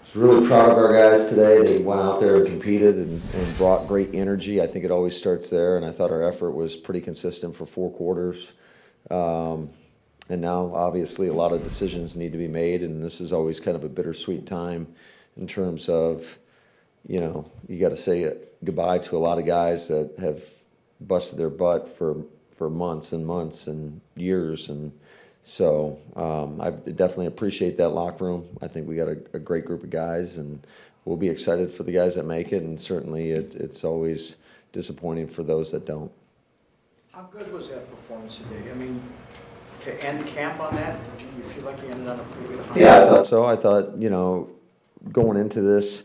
was really proud of our guys today. They went out there and competed and brought great energy. I think it always starts there, and I thought our effort was pretty consistent for 4 quarters. And now, obviously, a lot of decisions need to be made, and this is always kind of a bittersweet time in terms of, you got to say goodbye to a lot of guys that have busted their butt for months and months and years. And so I definitely appreciate that locker room. I think we got a great group of guys, and we'll be excited for the guys that make it, and certainly it's always disappointing for those that don't. How good was that performance today? I mean, to end camp on that, did you feel like you ended on a pretty good high? Yeah, I thought so. I thought, going into this,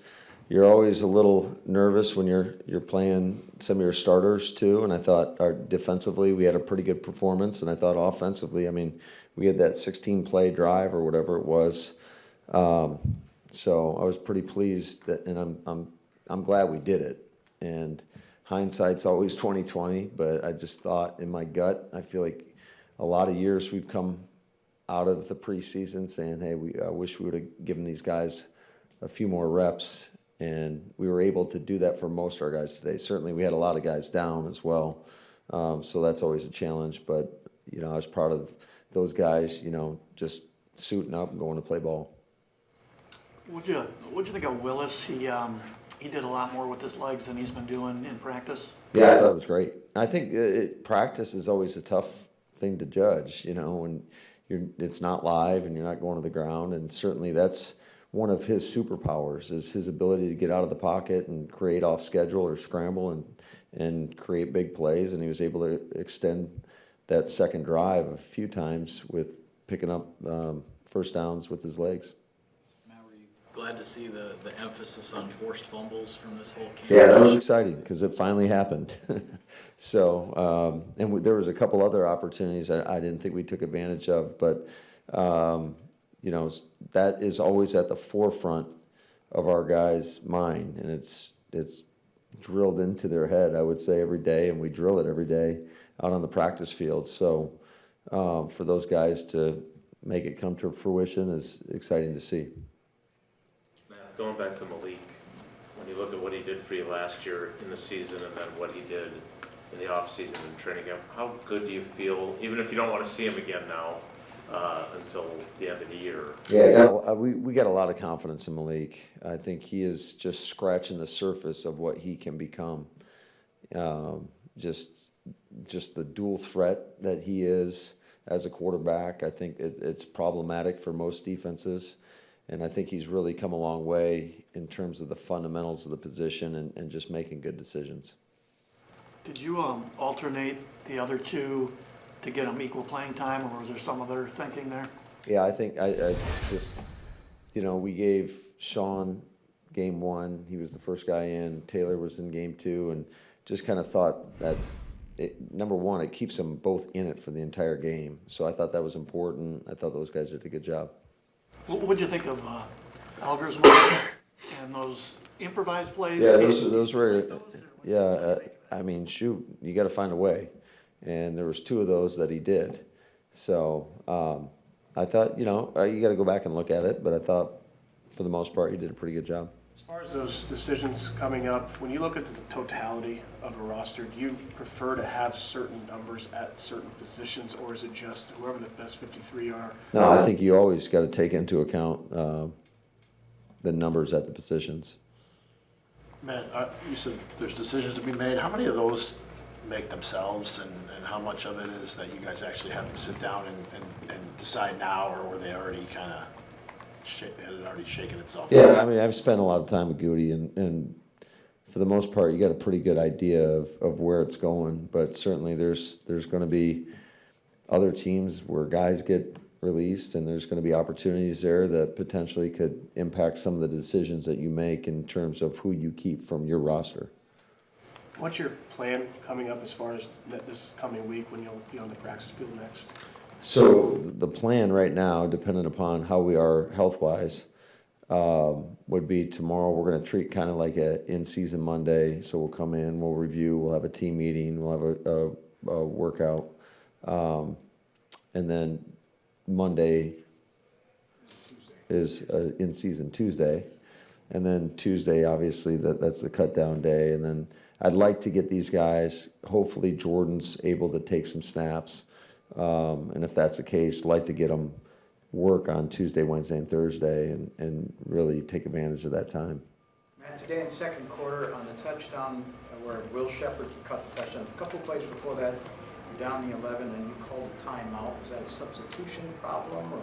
you're always a little nervous when you're playing some of your starters too. And I thought defensively we had a pretty good performance, and I thought offensively, we had that 16-play drive or whatever it was. So I was pretty pleased and I'm glad we did it. And hindsight's always 20/20, but I just thought in my gut, I feel like a lot of years we've come out of the preseason saying, hey, I wish we would have given these guys a few more reps, and we were able to do that for most of our guys today. Certainly we had a lot of guys down as well, so that's always a challenge, but I was proud of those guys, just suiting up and going to play ball. What'd you think of Willis? He did a lot more with his legs than he's been doing in practice. Yeah, I thought it was great. I think practice is always a tough thing to judge, when it's not live and you're not going to the ground, and certainly that's one of his superpowers is his ability to get out of the pocket and create off schedule or scramble and create big plays, and he was able to extend that second drive a few times with picking up first downs with his legs. Glad to see the emphasis on forced fumbles from this whole camp. Yeah, that was exciting because it finally happened. So, there was a couple other opportunities I didn't think we took advantage of, but that is always at the forefront of our guys' mind, and it's drilled into their head, I would say, every day, and we drill it every day out on the practice field. So, for those guys to make it come to fruition is exciting to see. Going back to Malik, when you look at what he did for you last year in the season and then what he did in the offseason and training camp, how good do you feel, even if you don't want to see him again now until the end of the year? Yeah, we got a lot of confidence in Malik. I think he is just scratching the surface of what he can become. Just the dual threat that he is as a quarterback. I think it's problematic for most defenses. And I think he's really come a long way in terms of the fundamentals of the position and just making good decisions. Did you alternate the other two to get them equal playing time, or was there some other thinking there? Yeah, I think I just, we gave Sean game one. He was the first guy in. Taylor was in game two, and just kind of thought that, number one, it keeps them both in it for the entire game. So I thought that was important. I thought those guys did a good job. What would you think of Alger's and those improvised plays? Yeah, those were, yeah. Shoot, you got to find a way, and there was two of those that he did. So I thought, you got to go back and look at it, but I thought for the most part he did a pretty good job. As far as those decisions coming up, when you look at the totality of a roster, do you prefer to have certain numbers at certain positions, or is it just whoever the best 53 are? No, I think you always got to take into account the numbers at the positions. Matt, you said there's decisions to be made. How many of those make themselves, and how much of it is that you guys actually have to sit down and decide now, or were they already kind of had it already shaken itself? Yeah, I've spent a lot of time with Goody, and for the most part, you got a pretty good idea of where it's going. But certainly, there's going to be other teams where guys get released, and there's going to be opportunities there that potentially could impact some of the decisions that you make in terms of who you keep from your roster. What's your plan coming up as far as this coming week when you'll be on the practice field next? So the plan right now, depending upon how we are health-wise, would be tomorrow we're going to treat kind of like a in-season Monday. So we'll come in, we'll review, we'll have a team meeting, we'll have a workout, and then Monday is in-season Tuesday. And then Tuesday, obviously, that's the cut down day. And then I'd like to get these guys, hopefully Jordan's able to take some snaps. And if that's the case, like to get them work on Tuesday, Wednesday, and Thursday and really take advantage of that time. Matt, today in the second quarter on the touchdown where Will Shepherd caught the touchdown, a couple plays before that, you're down the 11 and you called a timeout. Was that a substitution problem or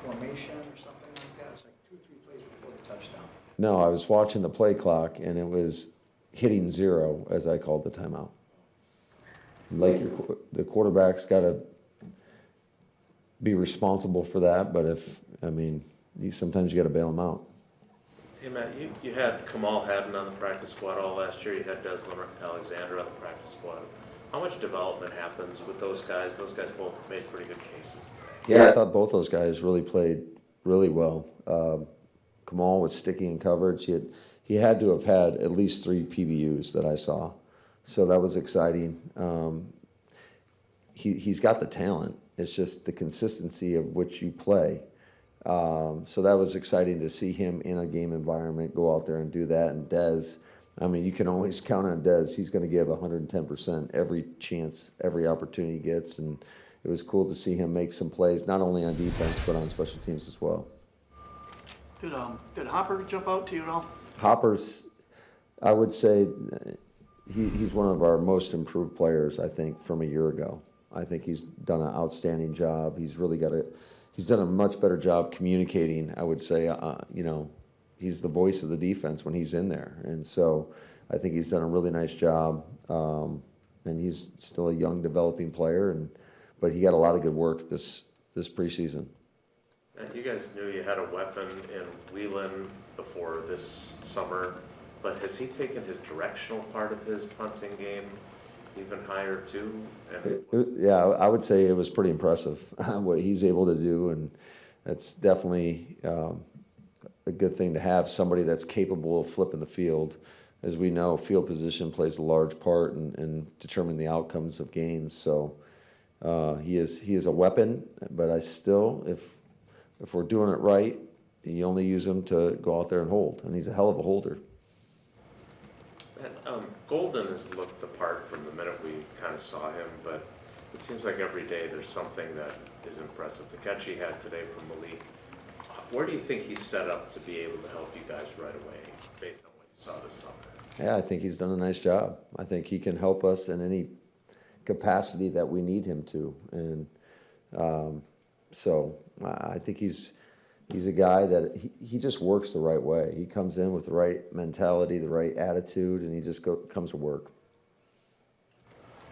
formation or something like that? It's like 2 or 3 plays before the touchdown. No, I was watching the play clock, and it was hitting 0 as I called the timeout. Like the quarterback's got to be responsible for that, but sometimes you got to bail them out. Hey Matt, you had Kamal Haddon on the practice squad all last year. You had Deslam Alexander on the practice squad. How much development happens with those guys? Those guys both made pretty good cases today. Yeah, I thought both those guys really played really well. Kamal was sticky in coverage. He had to have had at least 3 PBUs that I saw, so that was exciting. He's got the talent. It's just the consistency of which you play. So that was exciting to see him in a game environment, go out there and do that. And Dez, you can always count on Dez. He's going to give 110% every chance, every opportunity he gets. And it was cool to see him make some plays, not only on defense, but on special teams as well. Did Hopper jump out to you at all? Hopper's, I would say, he's one of our most improved players, I think, from a year ago. I think he's done an outstanding job. He's done a much better job communicating, I would say. He's the voice of the defense when he's in there. And so I think he's done a really nice job. And he's still a young, developing player, but he got a lot of good work this preseason. And you guys knew you had a weapon in Whelan before this summer, but has he taken his directional part of his punting game even higher too? Yeah, I would say it was pretty impressive what he's able to do, and that's definitely a good thing to have somebody that's capable of flipping the field. As we know, field position plays a large part in determining the outcomes of games. So he is a weapon, but I still, if we're doing it right, you only use him to go out there and hold, and he's a hell of a holder. And, Golden has looked the part from the minute we kind of saw him, but it seems like every day there's something that is impressive. The catch he had today from Malik, where do you think he's set up to be able to help you guys right away based on what you saw this summer? Yeah, I think he's done a nice job. I think he can help us in any capacity that we need him to. And so I think he's a guy that he just works the right way. He comes in with the right mentality, the right attitude, and he just comes to work.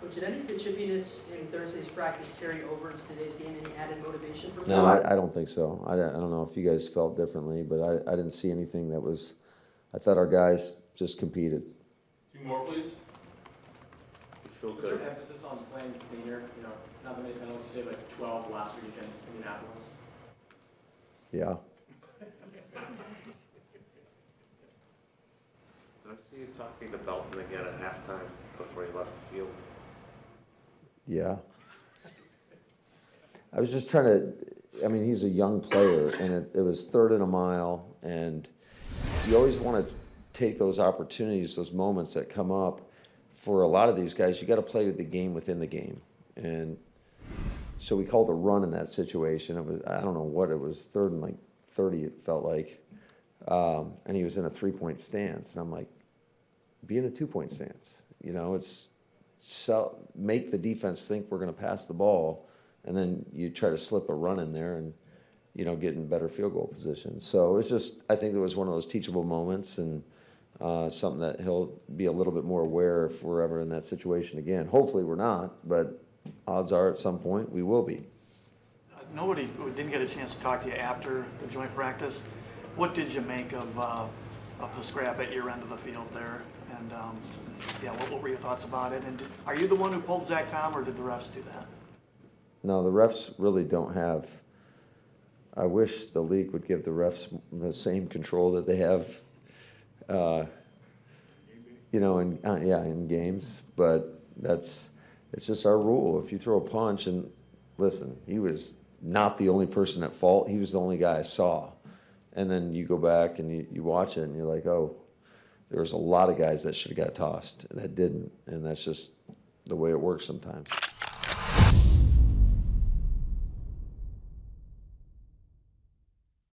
Coach, did any of the chippiness in Thursday's practice carry over into today's game? Any added motivation from No, them? I don't think so. I don't know if you guys felt differently, but I didn't see anything that was. I thought our guys just competed. 2 more, please. You feel Was good? there emphasis on playing cleaner? Not that many penalties today, but 12 last week against Indianapolis. Yeah. Did I see you talking to Belton again at halftime before he left the field? Yeah. I was just trying to, he's a young player, and it was 3rd and a mile, and you always want to take those opportunities, those moments that come up. For a lot of these guys, you got to play the game within the game. And so we called a run in that situation. It was, I don't know what, it was 3rd and 30, it felt like. And he was in a 3-point stance. And I'm like, be in a 2-point stance. It's make the defense think we're going to pass the ball, and then you try to slip a run in there and, get in better field goal position. So it's just, I think it was one of those teachable moments, and something that he'll be a little bit more aware if we're ever in that situation again. Hopefully we're not, but odds are at some point we will be. Nobody didn't get a chance to talk to you after the joint practice. What did you make of the scrap at your end of the field there? And what were your thoughts about it? And are you the one who pulled Zach Tom, or did the refs do that? No, the refs really don't have. I wish the league would give the refs the same control that they have, in games. But it's just our rule. If you throw a punch, and listen, he was not the only person at fault. He was the only guy I saw, And then you go back and you watch it and you're like, oh, there was a lot of guys that should have got tossed that didn't. And that's just the way it works sometimes.